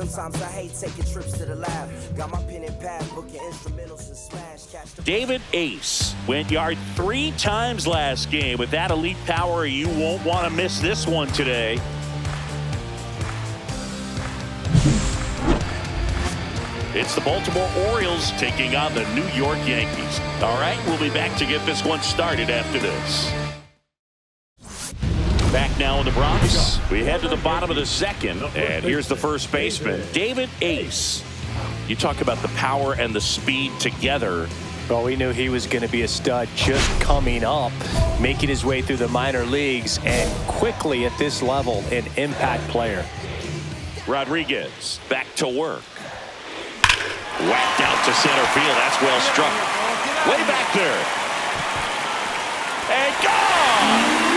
Sometimes I hate taking trips to the lab. Got my pen and pad, booking instrumentals and smash. David Ace went yard 3 times last game. With that elite power, you won't want to miss this one today. It's the Baltimore Orioles taking on the New York Yankees. All right, we'll be back to get this one started after this. Back now in the Bronx. We head to the bottom of the second, and here's the first baseman, David Ace. You talk about the power and the speed together. Well, we knew he was going to be a stud just coming up, making his way through the minor leagues, and quickly at this level, an impact player. Rodriguez back to work. Whacked out to center field. That's well struck. Way back there. And gone!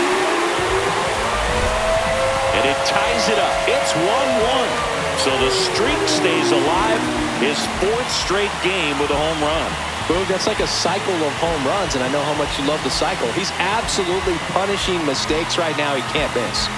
And it ties it up. It's 1-1. So the streak stays alive. His 4th straight game with a home run. Boog, that's like a cycle of home runs, and I know how much you love the cycle. He's absolutely punishing mistakes right now he can't miss.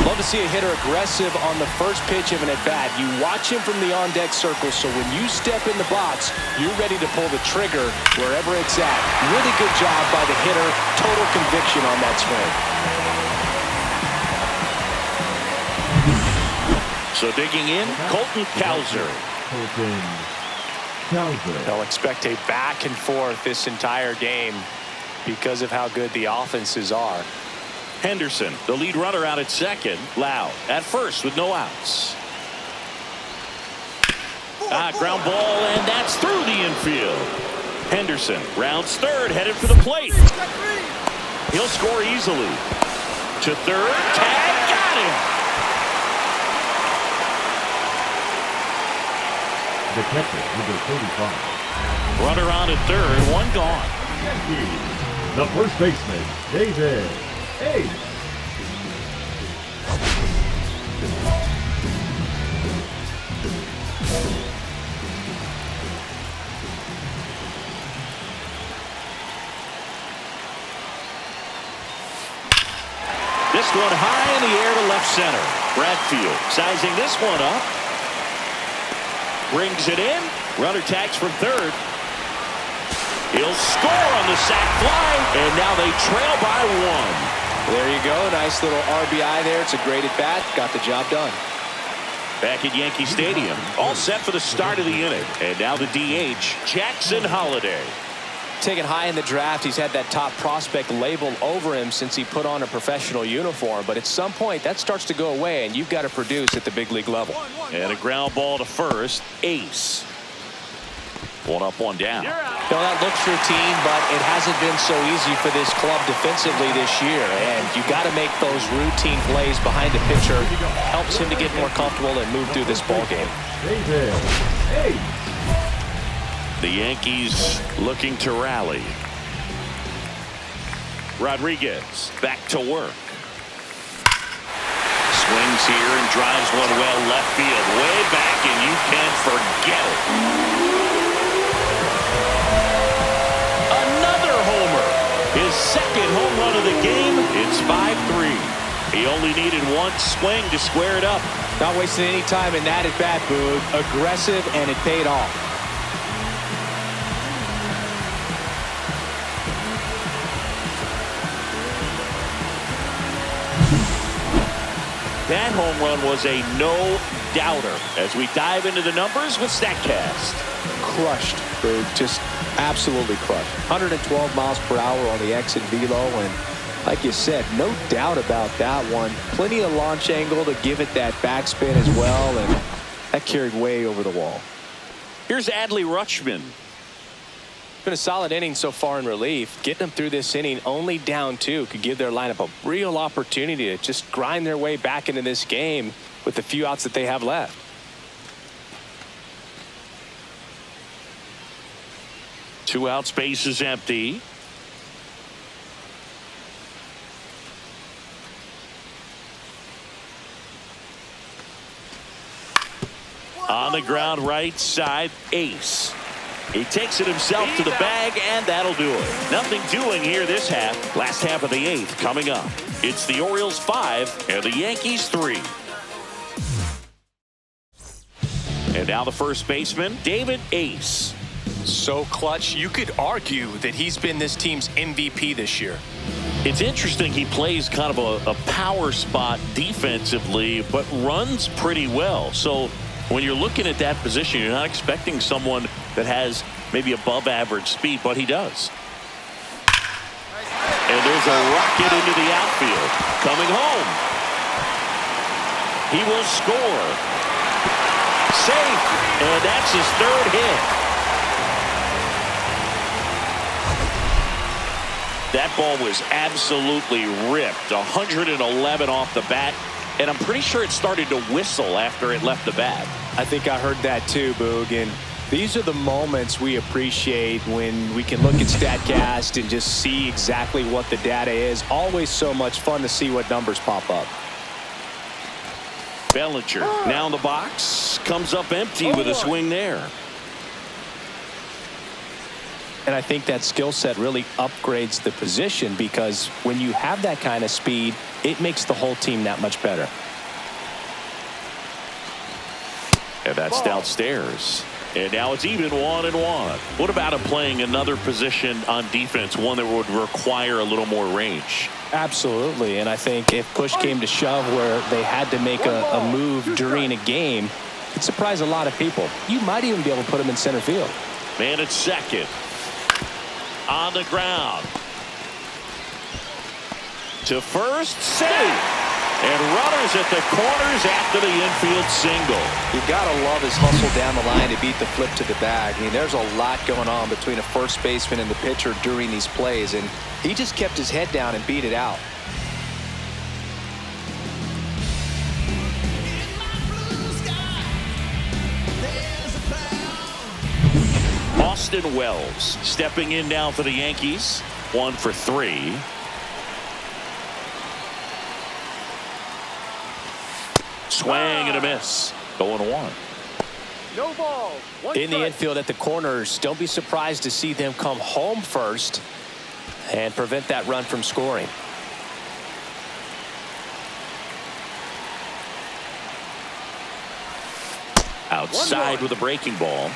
Love to see a hitter aggressive on the first pitch of an at-bat. You watch him from the on-deck circle, so when you step in the box, you're ready to pull the trigger wherever it's at. Really good job by the hitter. Total conviction on that swing. So digging in, Colton Cowser. They'll expect a back and forth this entire game because of how good the offenses are. Henderson, the lead runner, out at second. Loud at first with no outs. Ground ball, and that's through the infield. Henderson rounds third, headed for the plate. He'll score easily. To third, tag, got him. The catcher, number 35. Runner on at third, 1 gone. The first baseman, David Ace. This one high in the air to left center. Bradfield sizing this one up. Brings it in. Runner tags from third. He'll score on the sac fly, and now they trail by 1. There you go. Nice little RBI there. It's a great at-bat. Got the job done. Back at Yankee Stadium. All set for the start of the inning. And now the DH, Jackson Holliday. Taken high in the draft, he's had that top prospect label over him since he put on a professional uniform. But at some point, that starts to go away, and you've got to produce at the big league level. And a ground ball to first. Ace. 1 up, 1 down. Well, that looks routine, but it hasn't been so easy for this club defensively this year. And you got to make those routine plays behind the pitcher. Helps him to get more comfortable and move through this ball game. The Yankees looking to rally. Rodriguez back to work. Swings here and drives one well left field. Way back, and you can't forget it. Another homer. His 2nd home run of the game. It's 5-3. He only needed 1 swing to square it up. Not wasting any time in that at-bat, Boog. Aggressive, and it paid off. That home run was a no-doubter. As we dive into the numbers with StatCast. Crushed, Boog. Just absolutely crushed. 112 miles per hour on the exit velo, and like you said, no doubt about that one. Plenty of launch angle to give it that backspin as well, and that carried way over the wall. Here's Adley Rutschman. Been a solid inning so far in relief. Getting them through this inning only down 2 could give their lineup a real opportunity to just grind their way back into this game with the few outs that they have left. Two out, space is empty. On the ground, right side, ace. He takes it himself to the bag, and that'll do it. Nothing doing here this half. Last half of the 8th coming up. It's the Orioles 5 and the Yankees 3. And now the first baseman, David Ace. So clutch, you could argue that he's been this team's MVP this year. It's interesting, he plays kind of a power spot defensively, but runs pretty well. So when you're looking at that position, you're not expecting someone that has maybe above average speed, but he does. And there's a rocket into the outfield. Coming home. He will score. Safe. And that's his 3rd hit. That ball was absolutely ripped. 111 off the bat. And I'm pretty sure it started to whistle after it left the bat. I think I heard that too, Boog. And these are the moments we appreciate when we can look at StatCast and just see exactly what the data is. Always so much fun to see what numbers pop up. Bellinger now in the box. Comes up empty with a swing there. And I think that skill set really upgrades the position, because when you have that kind of speed, it makes the whole team that much better. And that's downstairs. And now it's even 1-1. What about him playing another position on defense, one that would require a little more range? Absolutely. And I think if push came to shove where they had to make a move during a game, it'd surprise a lot of people. You might even be able to put him in center field. Man at second. On the ground. To first, safe. And runners at the corners after the infield single. You gotta love his hustle down the line to beat the flip to the bag. I mean, there's a lot going on between a first baseman and the pitcher during these plays, and he just kept his head down and beat it out. Austin Wells stepping in now for the Yankees. 1 for 3. Swing and a miss. 0-1. No ball. In the infield at the corners, don't be surprised to see them come home first and prevent that run from scoring. Outside with a breaking ball.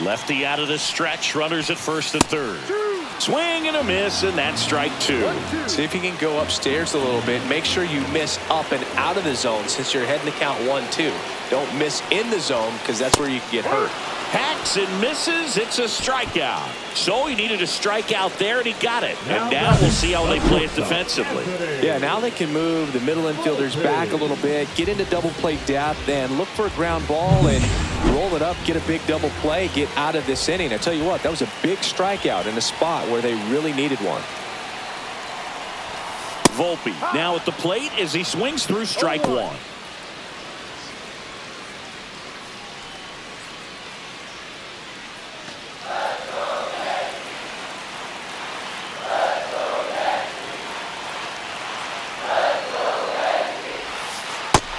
Lefty out of the stretch. Runners at first and third. Swing and a miss, and that's strike 2. See if you can go upstairs a little bit. Make sure you miss up and out of the zone since you're heading to count 1-2. Don't miss in the zone, because that's where you can get hurt. Hacks and misses. It's a strikeout. So he needed a strikeout there, and he got it. And now we'll see how they play it defensively. Yeah, now they can move the middle infielders back a little bit, get into double play depth, and look for a ground ball and roll it up, get a big double play, get out of this inning. I tell you what, that was a big strikeout in a spot where they really needed one. Volpe now at the plate as he swings through strike 1.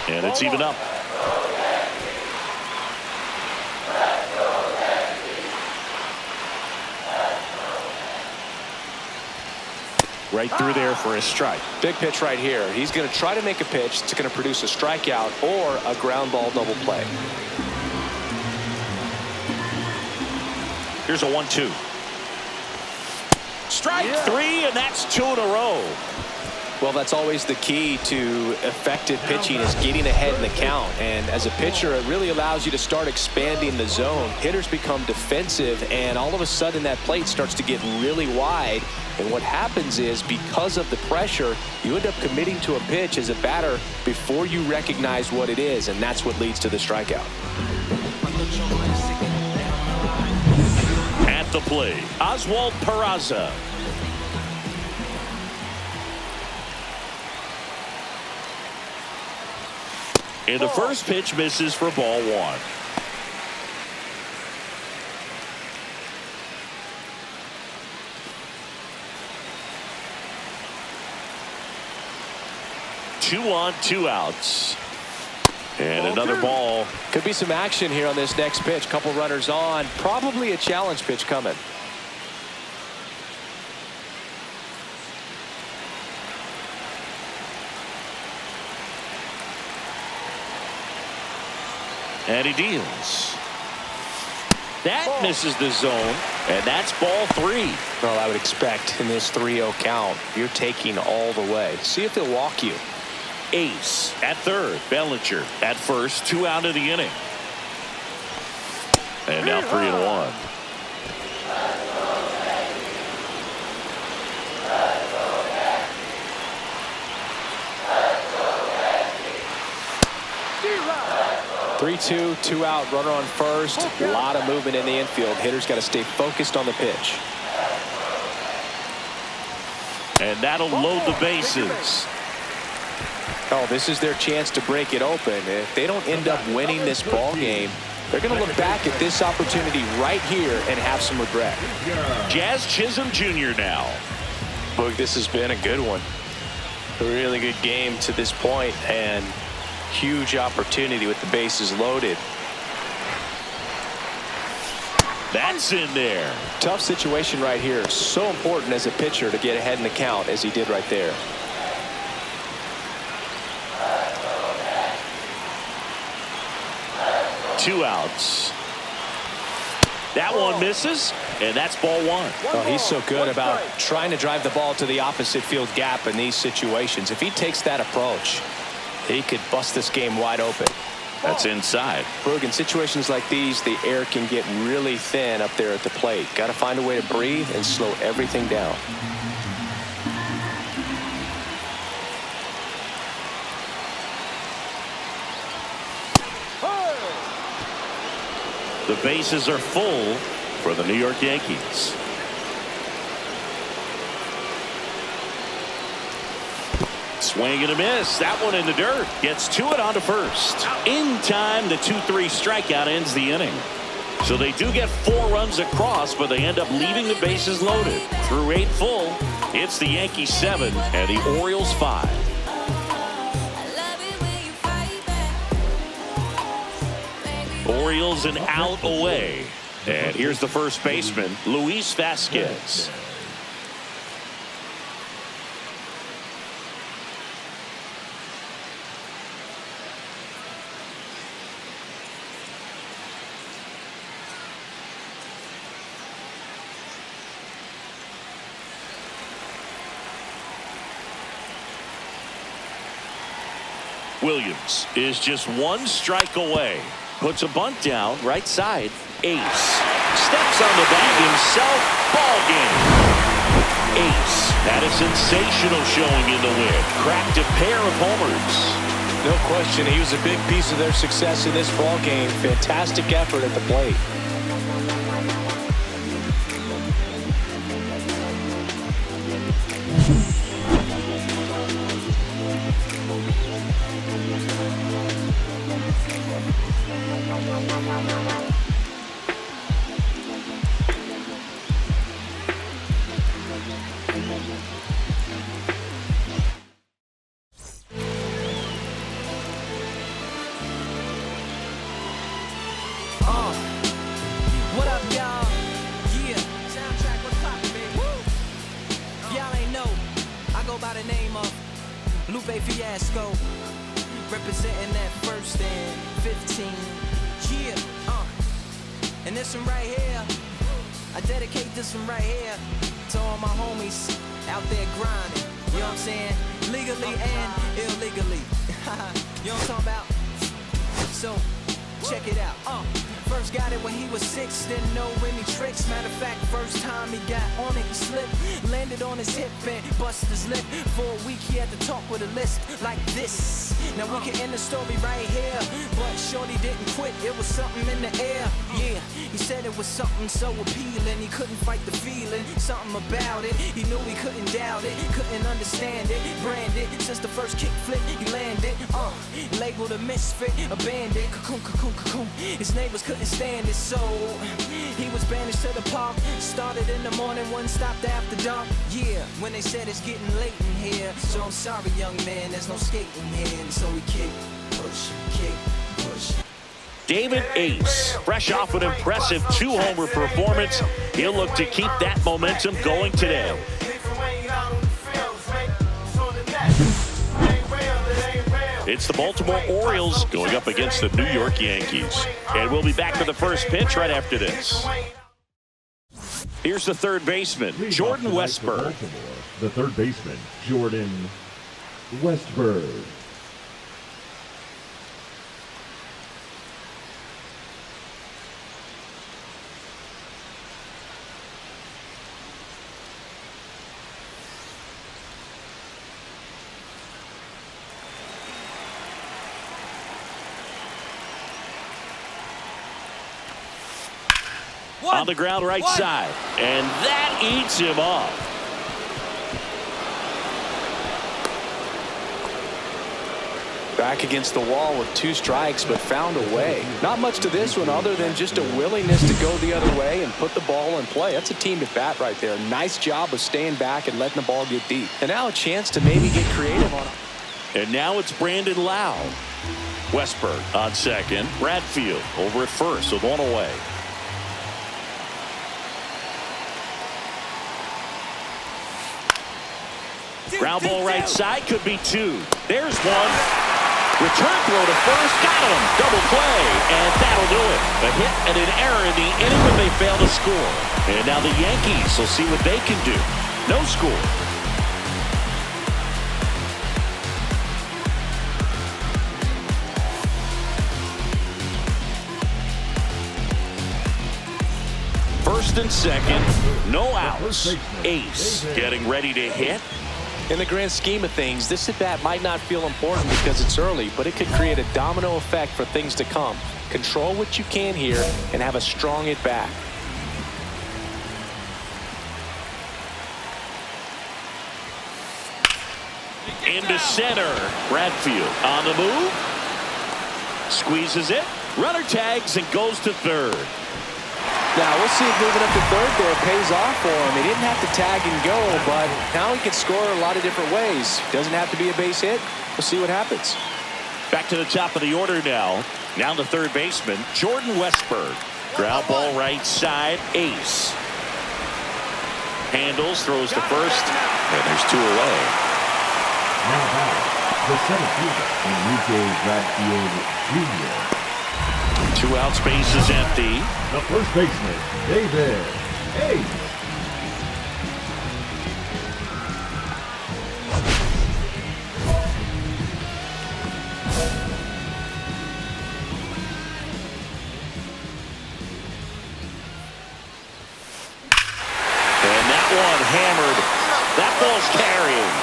And it's even up. Right through there for a strike. Big pitch right here. He's going to try to make a pitch that's going to produce a strikeout or a ground ball double play. Here's a 1-2. Strike 3, and that's 2 in a row. Well, that's always the key to effective pitching, is getting ahead in the count. And as a pitcher, it really allows you to start expanding the zone. Hitters become defensive, and all of a sudden that plate starts to get really wide. And what happens is, because of the pressure, you end up committing to a pitch as a batter before you recognize what it is, and that's what leads to the strikeout. At the plate, Oswald Peraza. And the first pitch misses for ball one. Two on, 2 outs. And another ball. Could be some action here on this next pitch. Couple runners on. Probably a challenge pitch coming. And he deals. That misses the zone, and that's ball 3. Well, I would expect in this 3-0 count, you're taking all the way. See if they'll walk you. Ace at third. Bellinger at first. 2 out of the inning. And now 3-1. Three-two, 2 out, runner on first. A lot of movement in the infield. Hitters got to stay focused on the pitch. And that'll load the bases. Oh, this is their chance to break it open. If they don't end up winning this ball game, they're going to look back at this opportunity right here and have some regret. Jazz Chisholm Jr. now. Look, this has been a good one. A really good game to this point, and huge opportunity with the bases loaded. That's in there. Tough situation right here. So important as a pitcher to get ahead in the count as he did right there. Two outs. That one misses, and that's ball 1. Oh, he's so good about trying to drive the ball to the opposite field gap in these situations. If he takes that approach, he could bust this game wide open. That's inside. Berg, in situations like these, the air can get really thin up there at the plate. Got to find a way to breathe and slow everything down. The bases are full for the New York Yankees. Swing and a miss. That one in the dirt. Gets to it onto first. In time, the 2-3 strikeout ends the inning. So they do get 4 runs across, but they end up leaving the bases loaded. Through 8 full, it's the Yankees 7 and the Orioles 5. Orioles an out away. And here's the first baseman, Luis Vasquez. Williams is just 1 strike away. Puts a bunt down, right side. Ace steps on the bag himself. Ball game. Ace had a sensational showing in the win. Cracked a pair of homers. No question, he was a big piece of their success in this ball game. Fantastic effort at the plate. What up, y'all? Yeah. Soundtrack, what's poppin', baby? Woo! Y'all ain't know, I go by the name of Lupe Fiasco, representing that 1st and 15. Yeah, and this one right here, I dedicate this one right here to all my homies out there grinding. You know what I'm saying? legally and illegally. You know what I'm talking about? So, check it out. First got it when he was 6, didn't know any tricks. Matter of fact, first time he got on it, he slipped. Landed on his hip and busted his lip. For a week he had to talk with a lisp like this. Now we can end the story right here, but shorty didn't quit, it was something in the air. Yeah, he said it was something so appealing, he couldn't fight the feeling, something about it. He knew he couldn't doubt it, couldn't understand it. Branded, since the first kick flip he landed. Labeled a misfit, a bandit. Cocoon, cocoon, cocoon. His neighbors couldn't stand it, so he was banished to the park. Started in the morning, one stopped after dark. Yeah, when they said it's getting late in here, so I'm sorry, young man, there's no skating here. So we kick, push. David Ace, fresh off an impressive 2-homer performance. He'll look to keep that momentum going today. It's the Baltimore Orioles going up against the New York Yankees. And we'll be back for the first pitch right after this. Here's the third baseman, Jordan Westburg. The third baseman, Jordan Westburg. On the ground right side. And that eats him up. Back against the wall with 2 strikes, but found a way. Not much to this one other than just a willingness to go the other way and put the ball in play. That's a team at bat right there. Nice job of staying back and letting the ball get deep. And now a chance to maybe get creative on it. And now it's Brandon Lau. Westburg on second. Bradfield over at first with 1 away. Ground ball right side, could be 2. There's 1. Return throw to first, got him. Double play, and that'll do it. A hit and an error in the inning when they fail to score. And now the Yankees will see what they can do. No score. First and second, no outs. Ace getting ready to hit. In the grand scheme of things, this at-bat might not feel important because it's early, but it could create a domino effect for things to come. Control what you can here and have a strong at-bat. Into center. Bradfield on the move. Squeezes it. Runner tags and goes to third. Now, we'll see if moving up to third there pays off for him. He didn't have to tag and go, but now he can score a lot of different ways. Doesn't have to be a base hit. We'll see what happens. Back to the top of the order now. Now the third baseman, Jordan Westburg. Ground ball right side, Ace. Handles, throws to first, and there's 2 away. Now back, the center fielder, Enrique Bradfield Jr. 2 outs, base is empty. The first baseman, David Ace. And that one hammered. That ball's carrying.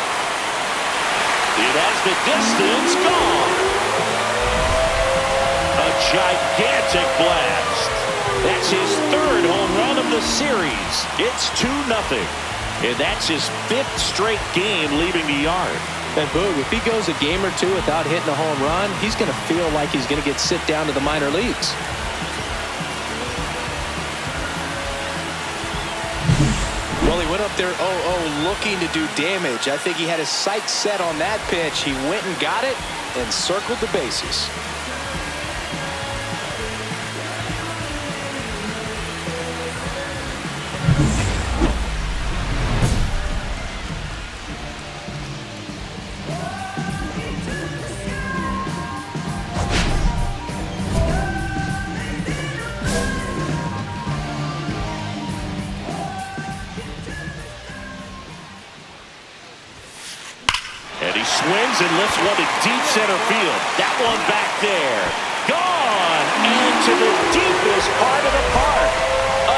It has the distance gone. A gigantic blast. That's his 3rd home run of the series. It's 2-0. And that's his 5th straight game leaving the yard. And Boog, if he goes a game or 2 without hitting a home run, he's going to feel like he's going to get sit down to the minor leagues. Well, he went up there 0-0 looking to do damage. I think he had his sights set on that pitch. He went and got it and circled the bases. swings and lifts one to deep center field. That one back there. Gone. And to the deepest part of the park.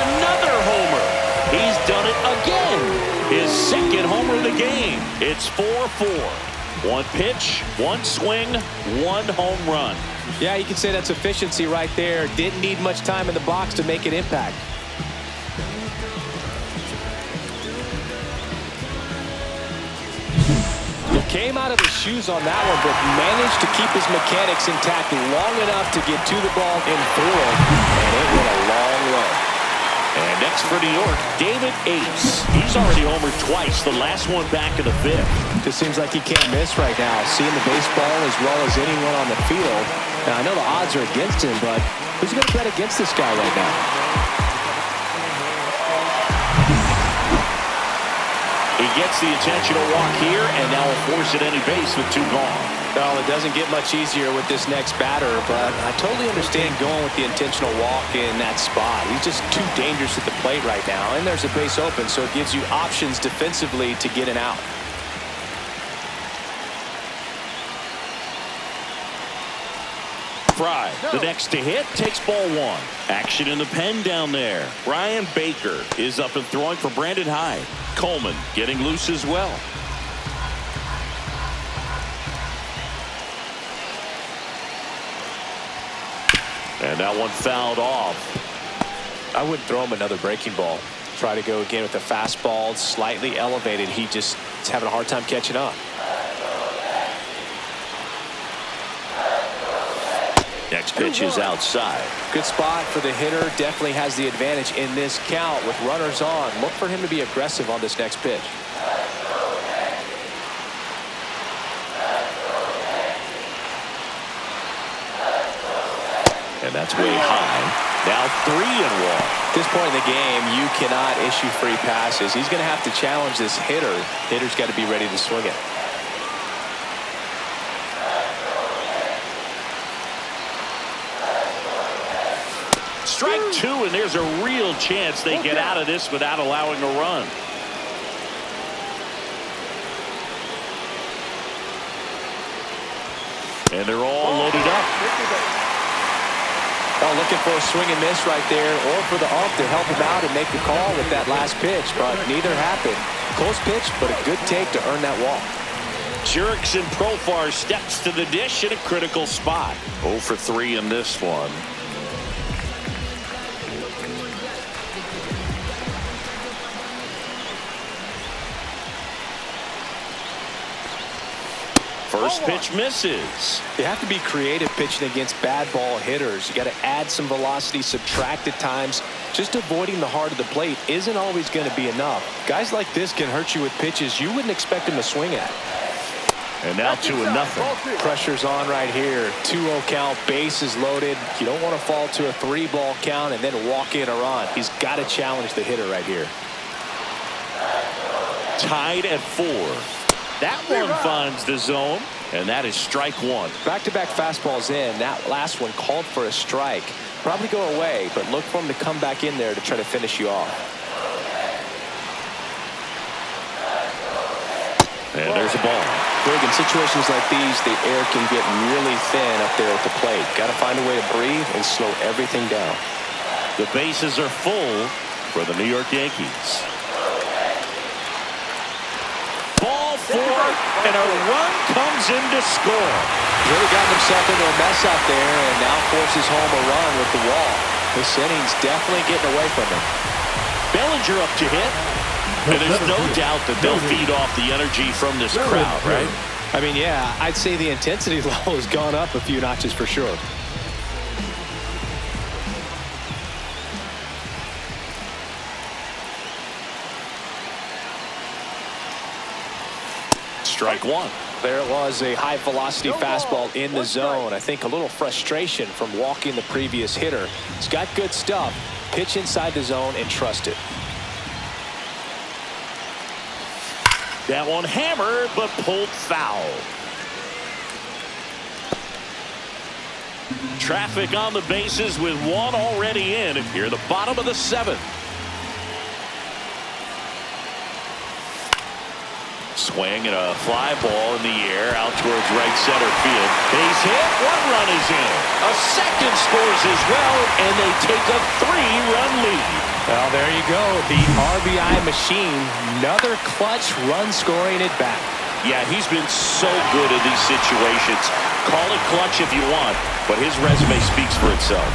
Another homer. He's done it again. His second homer of the game. It's 4-4. One pitch, one swing, one home run. Yeah, you can say that's efficiency right there. Didn't need much time in the box to make an impact. He came out of his shoes on that one, but managed to keep his mechanics intact long enough to get to the ball in four, and it went a long way. And next for New York, David Ace. He's already homered twice, the last one back in the fifth. Just seems like he can't miss right now, seeing the baseball as well as anyone on the field. Now, I know the odds are against him, but who's going to bet against this guy right now? He gets the intentional walk here, and now will force it any base with two gone. Well, it doesn't get much easier with this next batter, but I totally understand going with the intentional walk in that spot. He's just too dangerous at the plate right now, and there's a base open, so it gives you options defensively to get an out. Fry, the next to hit, takes ball one. Action in the pen down there. Brian Baker is up and throwing for Brandon Hyde. Coleman getting loose as well. And that one fouled off. I wouldn't throw him another breaking ball. Try to go again with the fastball, slightly elevated. He just is having a hard time catching up. Next pitch is outside. Good spot for the hitter. Definitely has the advantage in this count with runners on. Look for him to be aggressive on this next pitch. And that's way high. Now 3-1. At this point in the game, you cannot issue free passes. He's going to have to challenge this hitter. Hitter's got to be ready to swing it. Strike two, and there's a real chance they get out of this without allowing a run. And they're all loaded up. Oh, looking for a swing and miss right there, or for the ump to help him out and make the call with that last pitch, but neither happened. Close pitch, but a good take to earn that walk. Jurickson Profar steps to the dish in a critical spot. 0 for 3 in this one. First pitch misses. You have to be creative pitching against bad ball hitters. You got to add some velocity, subtract at times. Just avoiding the heart of the plate isn't always going to be enough. Guys like this can hurt you with pitches you wouldn't expect them to swing at. And now 2-0. Pressure's on right here. 2-0 count, bases loaded. You don't want to fall to a 3-ball count and then walk in a run. He's got to challenge the hitter right here. Tied at 4. That one finds the zone, and that is strike one. Back-to-back fastballs in. That last one called for a strike. Probably go away, but look for him to come back in there to try to finish you off. And there's a ball. Greg, in situations like these, the air can get really thin up there at the plate. Got to find a way to breathe and slow everything down. The bases are full for the New York Yankees. Ball 4, and a run comes in to score. Really gotten himself into a mess out there and now forces home a run with the wall. This inning's definitely getting away from him. Bellinger up to hit. And there's no doubt that they'll feed off the energy from this crowd, right? I mean, yeah, I'd say the intensity level has gone up a few notches for sure. Strike one. There it was, a high-velocity fastball in the zone. I think a little frustration from walking the previous hitter. He's got good stuff. Pitch inside the zone and trust it. That one hammered, but pulled foul. Traffic on the bases with one already in here, the bottom of the 7th. swing and a fly ball in the air out towards right center field. Base hit. 1 run is in. A second scores as well, and they take a 3-run lead. Well, there you go. The RBI machine. Another clutch run-scoring at bat. Yeah, he's been so good in these situations. Call it clutch if you want, but his resume speaks for itself.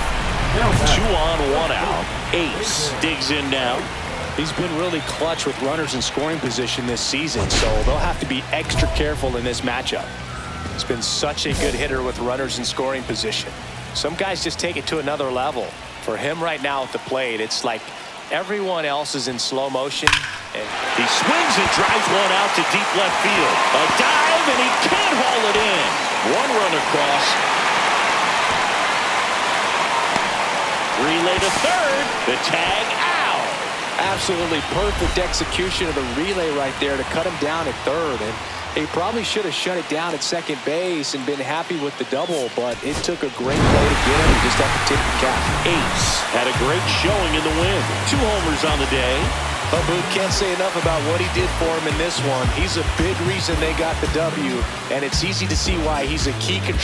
2 on, 1 out. Ace digs in now. He's been really clutch with runners in scoring position this season, so they'll have to be extra careful in this matchup. He's been such a good hitter with runners in scoring position. Some guys just take it to another level. For him right now at the plate, it's like everyone else is in slow motion. And he swings and drives one out to deep left field. A dive, and he can't haul it in. 1 run across. Relay to third. The tag out. Absolutely perfect execution of the relay right there to cut him down at third. And he probably should have shut it down at second base and been happy with the double, but it took a great play to get him. You just have to tip the cap. Ace had a great showing in the win. 2 homers on the day. But Boot can't say enough about what he did for him in this one. He's a big reason they got the W, and it's easy to see why he's a key contributor